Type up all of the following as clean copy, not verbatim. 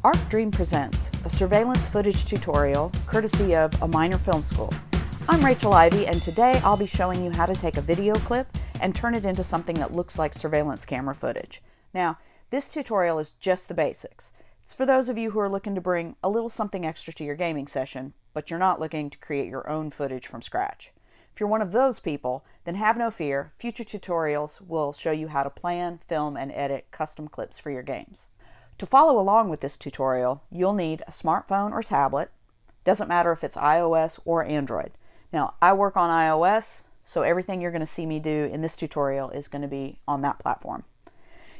Art Dream presents a surveillance footage tutorial courtesy of A Minor Film School. I'm Rachel Ivey, and today I'll be showing you how to take a video clip and turn it into something that looks like surveillance camera footage. Now, this tutorial is just the basics. It's for those of you who are looking to bring a little something extra to your gaming session, but you're not looking to create your own footage from scratch. If you're one of those people, then have no fear. Future tutorials will show you how to plan, film, and edit custom clips for your games. To follow along with this tutorial, you'll need a smartphone or tablet. Doesn't matter if it's iOS or Android. Now, I work on iOS, so everything you're going to see me do in this tutorial is going to be on that platform.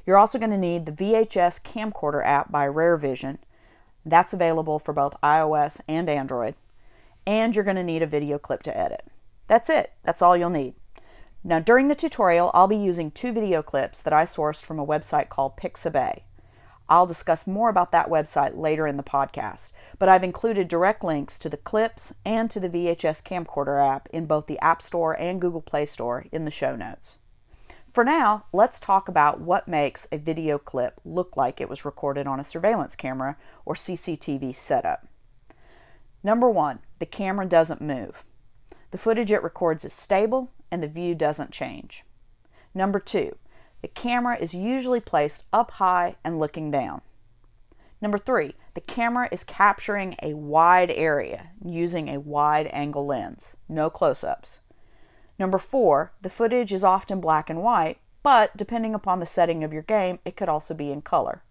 You're also going to need the VHS camcorder app by Rare Vision. That's available for both iOS and Android. And you're going to need a video clip to edit. That's it. That's all you'll need. Now, during the tutorial, I'll be using 2 video clips that I sourced from a website called Pixabay. I'll discuss more about that website later in the podcast, but I've included direct links to the clips and to the VHS camcorder app in both the App Store and Google Play Store in the show notes. For now, let's talk about what makes a video clip look like it was recorded on a surveillance camera or CCTV setup. Number 1, the camera doesn't move. The footage it records is stable and the view doesn't change. Number 2, the camera is usually placed up high and looking down. Number 3, the camera is capturing a wide area using a wide angle lens, no close-ups. Number 4, the footage is often black and white, but depending upon the setting of your game, it could also be in color.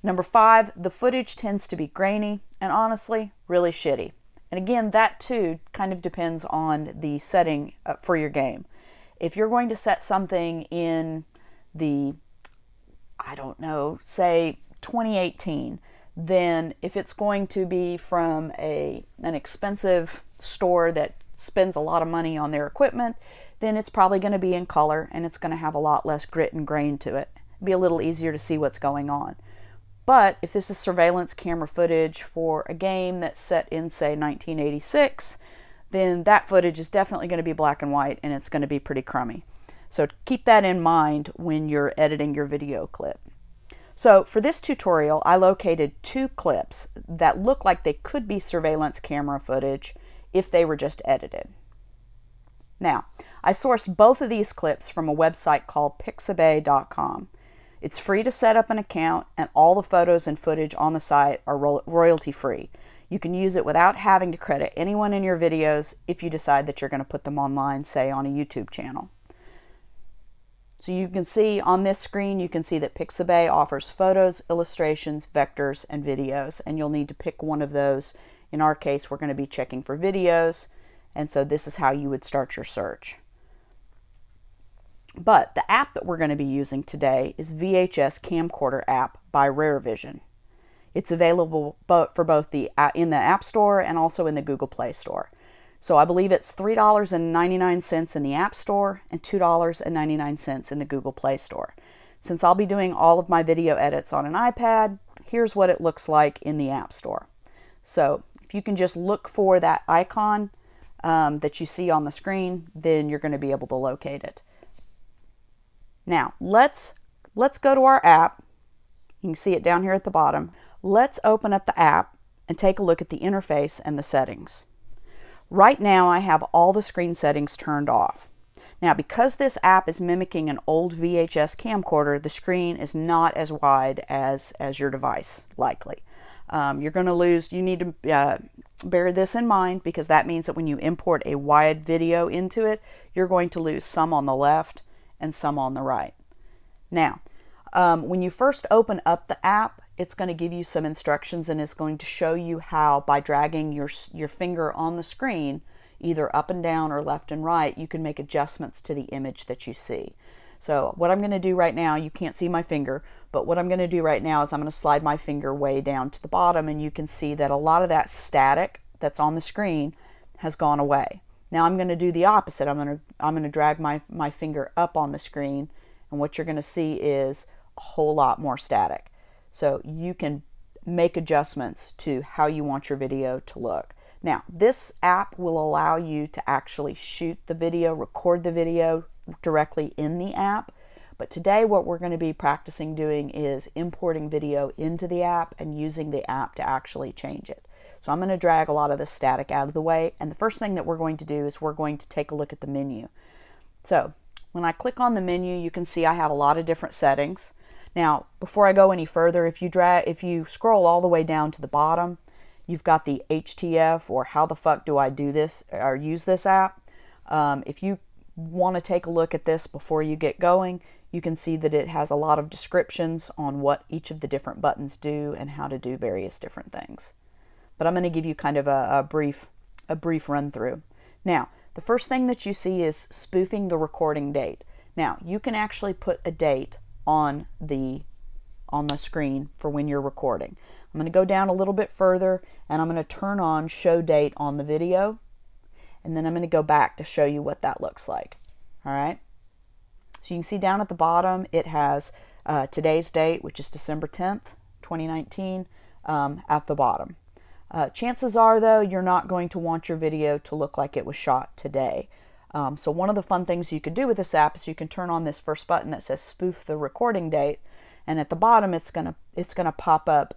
Number 5, the footage tends to be grainy and honestly, really shitty. And again, that too kind of depends on the setting for your game. If you're going to set something in the, say 2018, then if it's going to be from an expensive store that spends a lot of money on their equipment, then it's probably going to be in color and it's going to have a lot less grit and grain to it. It'll be a little easier to see what's going on. But if this is surveillance camera footage for a game that's set in, say, 1986, then that footage is definitely going to be black and white and it's going to be pretty crummy. So keep that in mind when you're editing your video clip. So for this tutorial, I located 2 clips that look like they could be surveillance camera footage if they were just edited. Now, I sourced both of these clips from a website called pixabay.com. It's free to set up an account and all the photos and footage on the site are royalty free. You can use it without having to credit anyone in your videos if you decide that you're going to put them online, say on a YouTube channel. So you can see on this screen, you can see that Pixabay offers photos, illustrations, vectors, and videos, and you'll need to pick one of those. In our case, we're going to be checking for videos, and so this is how you would start your search. But the app that we're going to be using today is VHS Camcorder app by Rare Vision. It's available for both in the App Store and also in the Google Play Store. So I believe it's $3.99 in the App Store and $2.99 in the Google Play Store. Since I'll be doing all of my video edits on an iPad, here's what it looks like in the App Store. So if you can just look for that icon that you see on the screen, then you're going to be able to locate it. Now, let's go to our app. You can see it down here at the bottom. Let's open up the app and take a look at the interface and the settings. Right now, I have all the screen settings turned off. Now, because this app is mimicking an old VHS camcorder, the screen is not as wide as your device, likely. You're going to lose, you need to bear this in mind because that means that when you import a wide video into it, you're going to lose some on the left and some on the right. Now, when you first open up the app, it's going to give you some instructions and it's going to show you how, by dragging your finger on the screen, either up and down or left and right, you can make adjustments to the image that you see. So what I'm going to do right now, you can't see my finger, but what I'm going to do right now is I'm going to slide my finger way down to the bottom and you can see that a lot of that static that's on the screen has gone away. Now I'm going to do the opposite. I'm going to drag my finger up on the screen and what you're going to see is a whole lot more static. So you can make adjustments to how you want your video to look. Now, this app will allow you to actually shoot the video, record the video directly in the app, But today what we're going to be practicing doing is importing video into the app and using the app to actually change it. So I'm going to drag a lot of the static out of the way, and the first thing that we're going to do is we're going to take a look at the menu. So when I click on the menu, you can see I have a lot of different settings. Now, before I go any further, if you scroll all the way down to the bottom, you've got the HTF, or how the fuck do I do this or use this app. If you want to take a look at this before you get going, you can see that it has a lot of descriptions on what each of the different buttons do and how to do various different things. But I'm going to give you kind of a brief run through. Now, the first thing that you see is spoofing the recording date. Now, you can actually put a date on the screen for when you're recording. I'm going to go down a little bit further, and I'm going to turn on show date on the video, and then I'm going to go back to show you what that looks like. All right, so you can see down at the bottom it has today's date, which is December 10th 2019, at the bottom. Chances are, though, you're not going to want your video to look like it was shot today. So one of the fun things you could do with this app is you can turn on this first button that says spoof the recording date, and at the bottom it's gonna pop up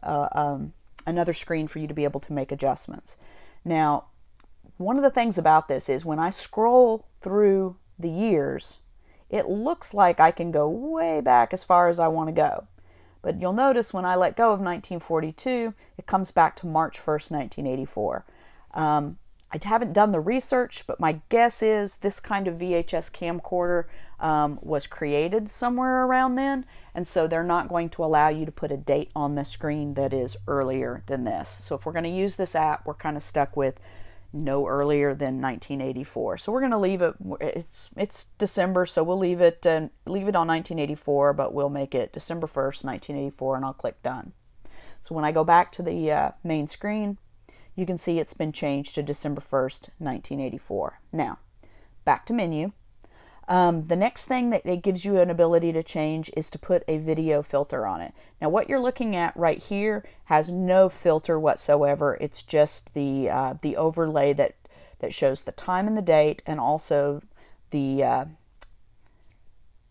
another screen for you to be able to make adjustments. Now, one of the things about this is when I scroll through the years, it looks like I can go way back as far as I want to go. But you'll notice when I let go of 1942, it comes back to March 1st, 1984. I haven't done the research, but my guess is this kind of VHS camcorder was created somewhere around then, and so they're not going to allow you to put a date on the screen that is earlier than this. So if we're going to use this app, we're kind of stuck with no earlier than 1984. So we're going to leave it. It's December, so we'll leave it on 1984, but we'll make it December 1st, 1984, and I'll click done. So when I go back to the main screen, you can see it's been changed to December 1st, 1984. Now, back to menu. The next thing that it gives you an ability to change is to put a video filter on it. Now, what you're looking at right here has no filter whatsoever. It's just the overlay that shows the time and the date, and also the I'm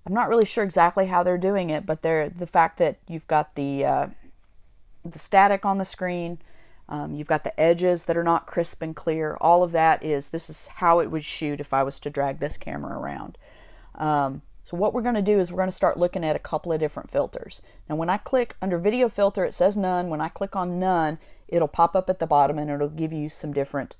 not really sure exactly how they're doing it, but the fact that you've got the static on the screen, you've got the edges that are not crisp and clear. All of that this is how it would shoot if I was to drag this camera around. So what we're going to do is we're going to start looking at a couple of different filters. Now, when I click under video filter, it says none. When I click on none, it'll pop up at the bottom and it'll give you some different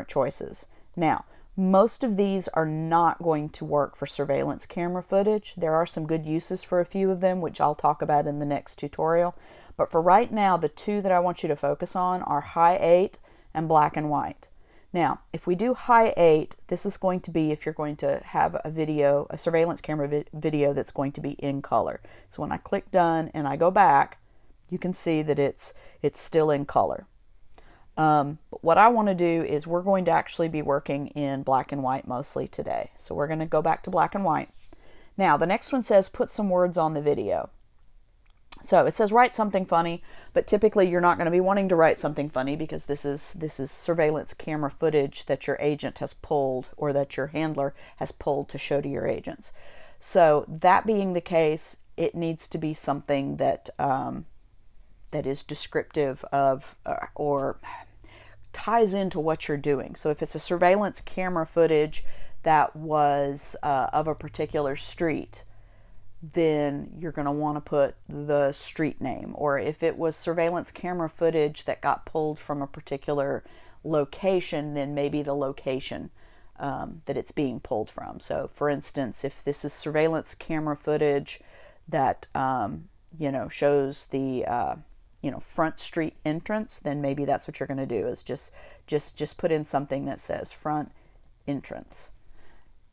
choices. Now, most of these are not going to work for surveillance camera footage. There are some good uses for a few of them, which I'll talk about in the next tutorial. But for right now, the two that I want you to focus on are high 8 and black and white. Now, if we do high 8, this is going to be if you're going to have a surveillance camera video that's going to be in color. So when I click done and I go back, you can see that it's still in color. But what I want to do is we're going to actually be working in black and white mostly today. So we're going to go back to black and white. Now, the next one says put some words on the video. So it says write something funny, but typically you're not going to be wanting to write something funny because this is surveillance camera footage that your agent has pulled, or that your handler has pulled to show to your agents. So that being the case, it needs to be something that that is descriptive of or ties into what you're doing. So if it's a surveillance camera footage that was of a particular street, then you're going to want to put the street name. Or if it was surveillance camera footage that got pulled from a particular location, then maybe the location that it's being pulled from. So for instance, if this is surveillance camera footage that shows the front street entrance, then maybe that's what you're going to do, is just put in something that says front entrance.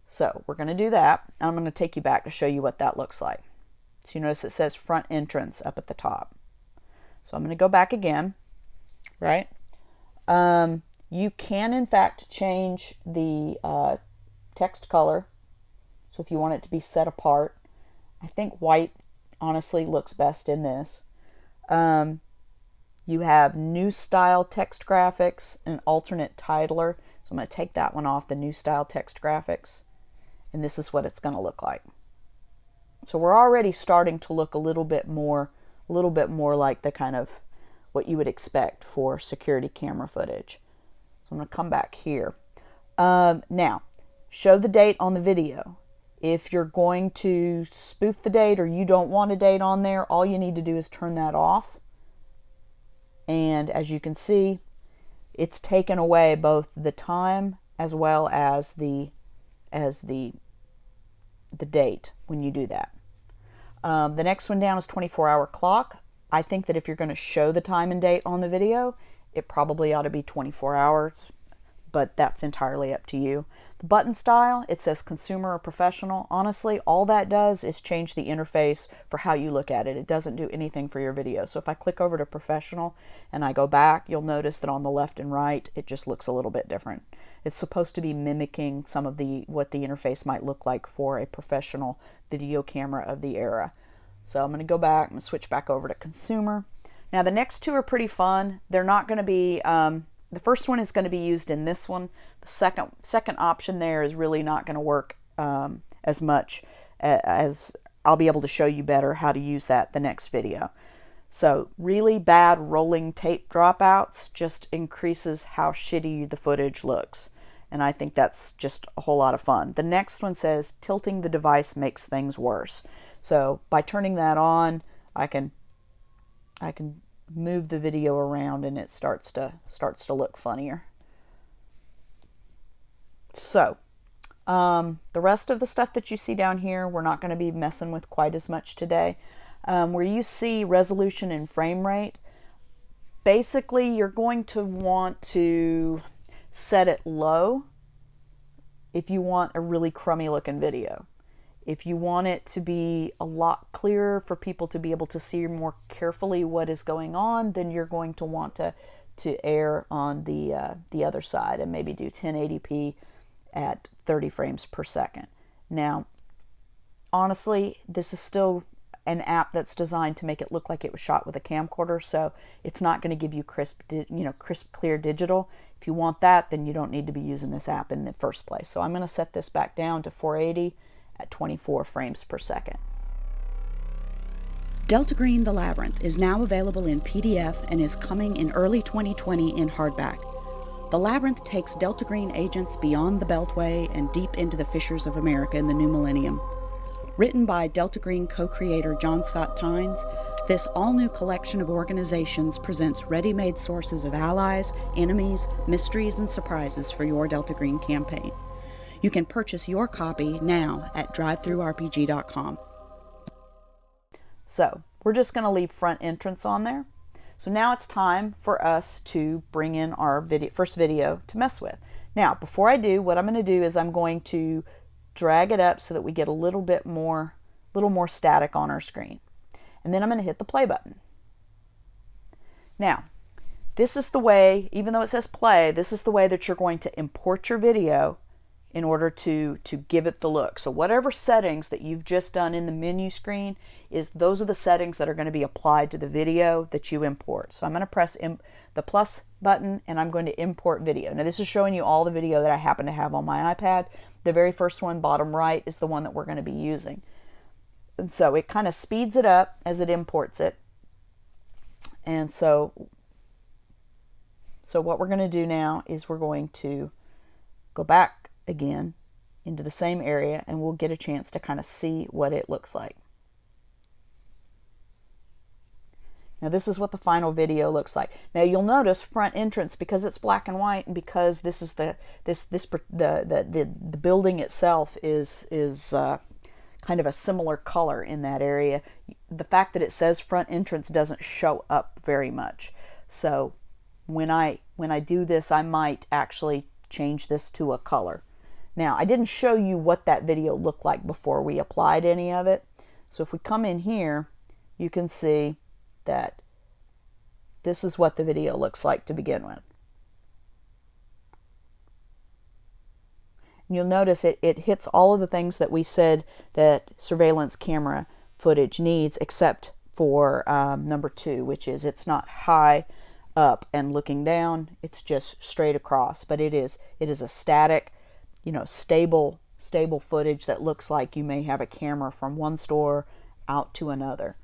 So we're going to do that. I'm going to take you back to show you what that looks like. So you notice it says front entrance up at the top. So I'm going to go back again, right? You can, in fact, change the text color. So if you want it to be set apart, I think white honestly looks best in this. You have new style text graphics and alternate titler. So I'm going to take that one off, the new style text graphics. And this is what it's going to look like. So we're already starting to look a little bit more like the kind of what you would expect for security camera footage. So I'm going to come back here. Now, show the date on the video. If you're going to spoof the date or you don't want a date on there, all you need to do is turn that off. And as you can see, it's taken away both the time as well as the date when you do that. The next one down is 24-hour clock. I think that if you're going to show the time and date on the video, it probably ought to be 24 hours, but that's entirely up to you. The button style, it says consumer or professional. Honestly, all that does is change the interface for how you look at it. It doesn't do anything for your video. So if I click over to professional and I go back, you'll notice that on the left and right, it just looks a little bit different. It's supposed to be mimicking some of what the interface might look like for a professional video camera of the era. So I'm going to go back, I'm going to switch back over to consumer. Now the next two are pretty fun. They're not going to be, the first one is going to be used in this one. The second option there is really not going to work as much as I'll be able to show you better how to use that the next video. So really bad rolling tape dropouts just increases how shitty the footage looks. And I think that's just a whole lot of fun. The next one says tilting the device makes things worse. So by turning that on, I can move the video around and it starts to look funnier. So the rest of the stuff that you see down here, we're not going to be messing with quite as much today. Where you see resolution and frame rate, basically you're going to want to set it low if you want a really crummy looking video. If you want it to be a lot clearer for people to be able to see more carefully what is going on, then you're going to want to err on the other side and maybe do 1080p at 30 frames per second. Now, honestly, this is still an app that's designed to make it look like it was shot with a camcorder, so it's not going to give you crisp, clear digital. If you want that, then you don't need to be using this app in the first place. So I'm going to set this back down to 480 at 24 frames per second. Delta Green: The Labyrinth is now available in PDF and is coming in early 2020 in hardback. The Labyrinth takes Delta Green agents beyond the Beltway and deep into the fissures of America in the new millennium. Written by Delta Green co-creator John Scott Tynes, this all-new collection of organizations presents ready-made sources of allies, enemies, mysteries, and surprises for your Delta Green campaign. You can purchase your copy now at drivethrurpg.com. So we're just going to leave front entrance on there. So now it's time for us to bring in our first video to mess with. Now, before I do, what I'm going to do is I'm going to drag it up so that we get a little more static on our screen. And then I'm going to hit the play button. Now, this is the way, even though it says play, this is the way that you're going to import your video in order to give it the look. So whatever settings that you've just done in the menu screen, those are the settings that are going to be applied to the video that you import. So I'm going to press the plus button and I'm going to import video. Now this is showing you all the video that I happen to have on my iPad. The very first one, bottom right, is the one that we're going to be using. And so it kind of speeds it up as it imports it. And so what we're going to do now is we're going to go back again into the same area and we'll get a chance to kind of see what it looks like. Now this is what the final video looks like. Now you'll notice front entrance, because it's black and white and because this is the building itself is kind of a similar color in that area. The fact that it says front entrance doesn't show up very much. So when I do this, I might actually change this to a color. Now, I didn't show you what that video looked like before we applied any of it. So if we come in here, you can see that this is what the video looks like to begin with. And you'll notice it hits all of the things that we said that surveillance camera footage needs, except for number 2, which is it's not high up and looking down, it's just straight across. But it is a static, stable stable footage that looks like you may have a camera from one store out to another.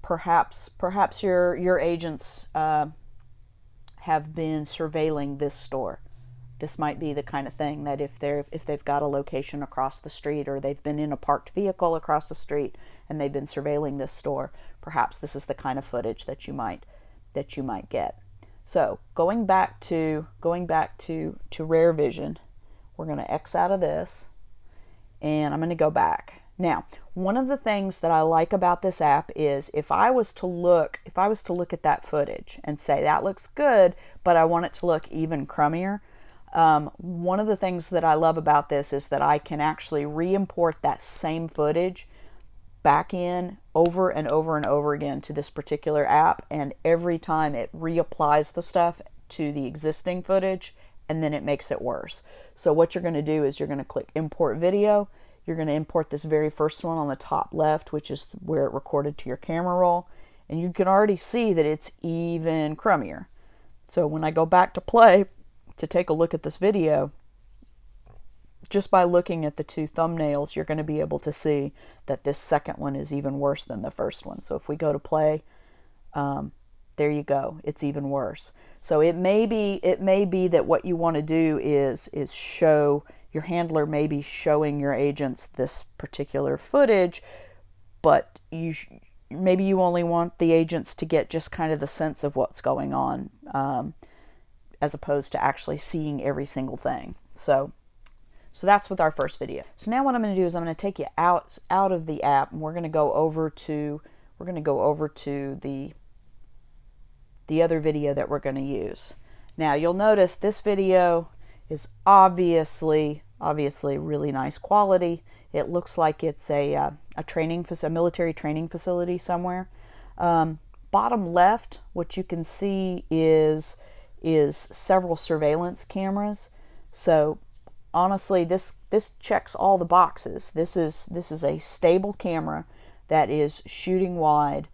Perhaps your agents have been surveilling this store. This might be the kind of thing that if they've got a location across the street, or they've been in a parked vehicle across the street and they've been surveilling this store, perhaps this is the kind of footage that you might get. So going back to Rare Vision, we're going to X out of this, and I'm going to go back. Now, one of the things that I like about this app is if I was to look at that footage and say that looks good, but I want it to look even crummier. One of the things that I love about this is that I can actually re-import that same footage back in over and over and over again to this particular app, and every time it reapplies the stuff to the existing footage, and then it makes it worse. So what you're going to do is you're going to click Import Video. You're going to import this very first one on the top left, which is where it recorded to your camera roll, and you can already see that it's even crummier. So when I go back to play to take a look at this video, just by looking at the two thumbnails, you're going to be able to see that this second one is even worse than the first one. So if we go to play, there you go, it's even worse. So it may be that what you want to do is show your handler, maybe showing your agents this particular footage, but maybe you only want the agents to get just kind of the sense of what's going on, as opposed to actually seeing every single thing. So that's with our first video. So now what I'm going to do is I'm going to take you out of the app, and we're going to go over to the other video that we're going to use. Now you'll notice this video is obviously really nice quality. It looks like it's a military training facility somewhere. Bottom left, what you can see is several surveillance cameras. So honestly, this checks all the boxes. This is a stable camera that is shooting wide,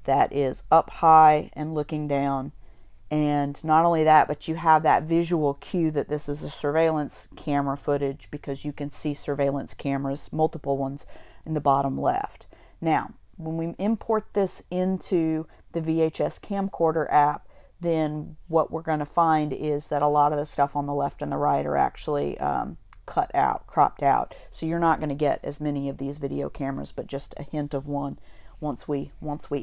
that is up high and looking down. And not only that, but you have that visual cue that this is a surveillance camera footage, because you can see surveillance cameras, multiple ones, in the bottom left. Now, when we import this into the VHS camcorder app, then what we're going to find is that a lot of the stuff on the left and the right are actually cut out, cropped out. So you're not going to get as many of these video cameras, but just a hint of one once we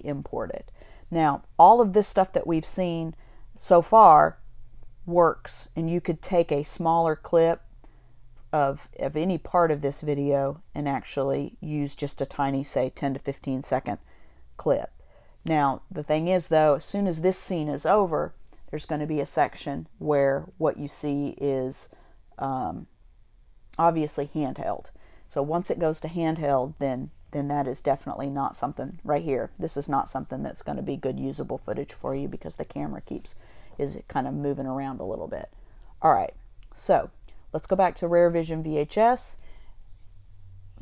import it. Now, all of this stuff that we've seen so far works, and you could take a smaller clip of any part of this video and actually use just a tiny, say 10 to 15 second clip. Now the thing is though, as soon as this scene is over, there's going to be a section where what you see is obviously handheld. So once it goes to handheld, then that is definitely not something right here. This is not something that's going to be good usable footage for you, because the camera is kind of moving around a little bit. All right, so let's go back to Rare Vision VHS,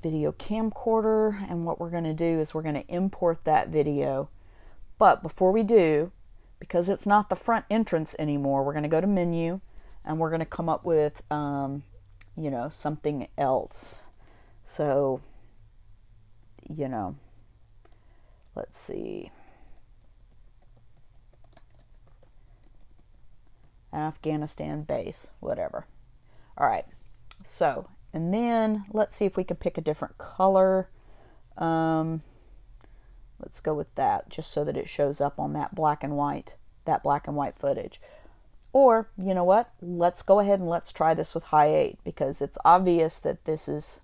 video camcorder, and what we're going to do is we're going to import that video. But before we do, because it's not the front entrance anymore, we're going to go to Menu, and we're going to come up with something else. So let's see, Afghanistan base, whatever. All right, so, and then let's see if we can pick a different color. Let's go with that, just so that it shows up on that black and white footage. Or, you know what, let's go ahead and let's try this with high 8, because it's obvious that this is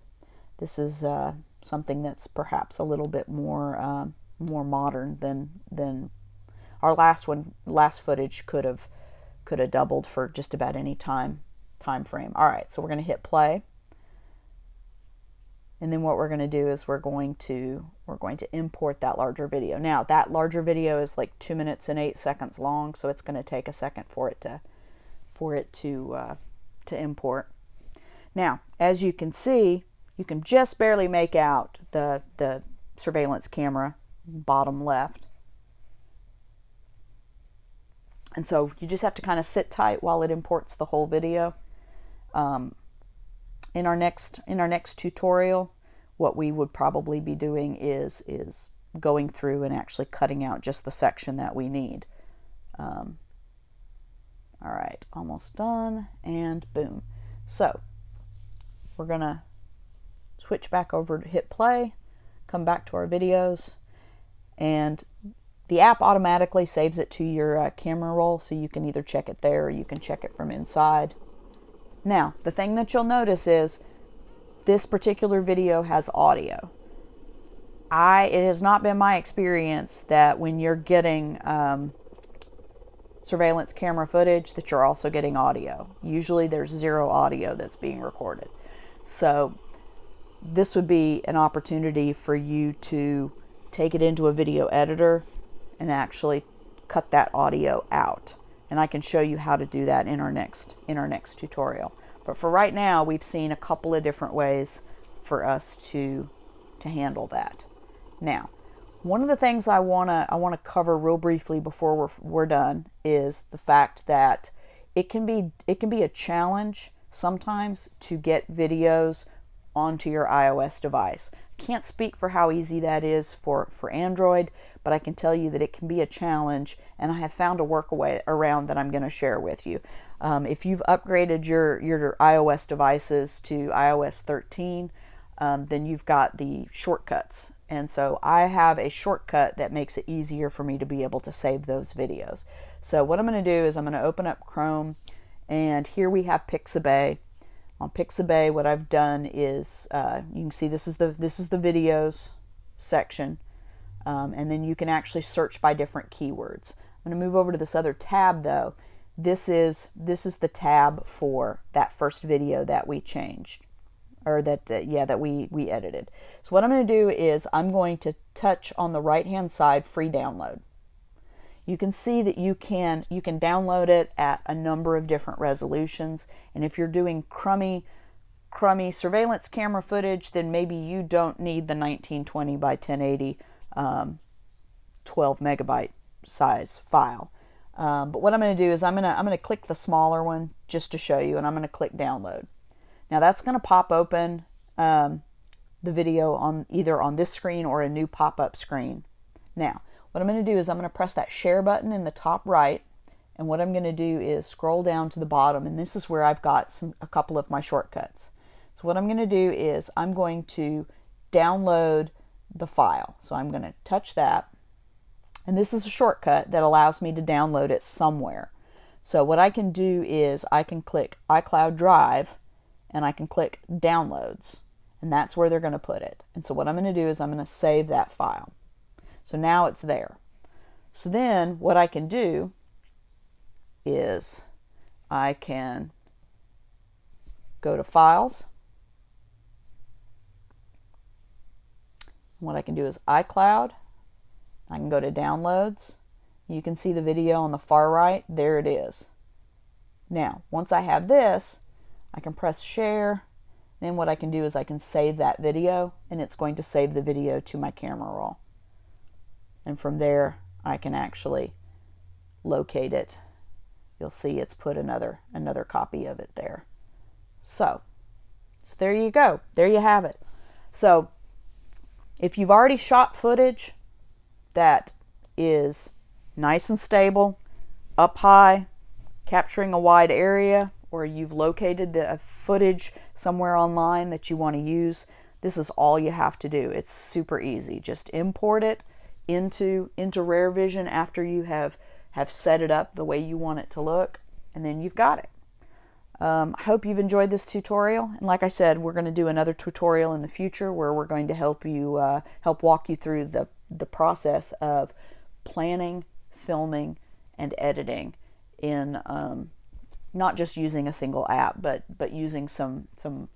something that's perhaps a little bit more modern than our last footage could have doubled for just about any time frame. All right, so we're going to hit play, and then what we're going to do is we're going to import that larger video. Now that larger video is like 2 minutes and 8 seconds long, so it's going to take a second for it to import. Now, as you can see, you can just barely make out the surveillance camera bottom left. And so you just have to kind of sit tight while it imports the whole video. in our next tutorial, what we would probably be doing is going through and actually cutting out just the section that we need. All right, almost done, and boom. So we're gonna switch back over to hit play, come back to our videos, and the app automatically saves it to your camera roll, so you can either check it there or you can check it from inside. Now, the thing that you'll notice is this particular video has audio. It has not been my experience that when you're getting surveillance camera footage that you're also getting audio. Usually there's zero audio that's being recorded. So this would be an opportunity for you to take it into a video editor and actually cut that audio out. And I can show you how to do that in our next tutorial. But for right now, we've seen a couple of different ways for us to handle that. Now, one of the things I wanna cover real briefly before we're done is the fact that it can be a challenge sometimes to get videos onto your iOS device. Can't speak for how easy that is for Android, but I can tell you that it can be a challenge, and I have found a workaround that I'm going to share with you. If you've upgraded your iOS devices to iOS 13, then you've got the shortcuts. And so I have a shortcut that makes it easier for me to be able to save those videos. So what I'm going to do is I'm going to open up Chrome, and here we have Pixabay. On Pixabay, what I've done is you can see this is the videos section, and then you can actually search by different keywords. I'm going to move over to this other tab though. This is the tab for that first video that we changed, or that we edited. So what I'm going to do is I'm going to touch on the right hand side, free download. You can see that you can download it at a number of different resolutions, and if you're doing crummy surveillance camera footage, then maybe you don't need the 1920 by 1080 12 megabyte size file. But what I'm going to do is I'm going to click the smaller one just to show you, and I'm going to click download. Now that's going to pop open the video on either on this screen or a new pop-up screen. Now what I'm going to do is I'm going to press that share button in the top right, and what I'm going to do is scroll down to the bottom, and this is where I've got a couple of my shortcuts. So what I'm going to do is I'm going to download the file. So I'm going to touch that, and this is a shortcut that allows me to download it somewhere. So what I can do is I can click iCloud Drive, and I can click Downloads, and that's where they're going to put it. And so what I'm going to do is I'm going to save that file. So now it's there. So then what I can do is I can go to Files. What I can do is iCloud. I can go to Downloads. You can see the video on the far right. There it is. Now, once I have this, I can press Share. Then what I can do is I can save that video, and it's going to save the video to my camera roll. And from there, I can actually locate it. You'll see it's put another copy of it there. So there you go. There you have it. So if you've already shot footage that is nice and stable, up high, capturing a wide area, or you've located the footage somewhere online that you want to use, this is all you have to do. It's super easy. Just import it into Rare Vision after you have set it up the way you want it to look, and then you've got it. I hope you've enjoyed this tutorial, and like I said, we're going to do another tutorial in the future where we're going to help walk you through the process of planning, filming, and editing in not just using a single app, but using some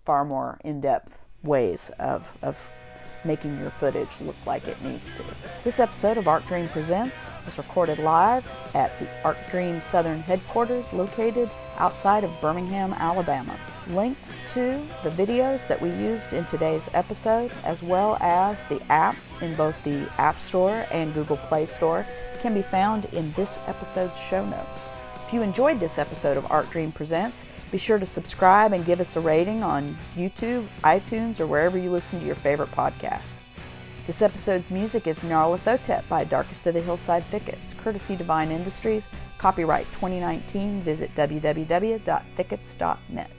far more in-depth ways of making your footage look like it needs to. This episode of Arc Dream Presents was recorded live at the Arc Dream Southern headquarters located outside of Birmingham, Alabama. Links to the videos that we used in today's episode, as well as the app in both the App Store and Google Play Store, can be found in this episode's show notes. If you enjoyed this episode of Art Dream Presents, be sure to subscribe and give us a rating on YouTube, iTunes, or wherever you listen to your favorite podcast. This episode's music is Nyarlathotep by Darkest of the Hillside Thickets, courtesy Divine Industries, copyright 2019. Visit www.thickets.net.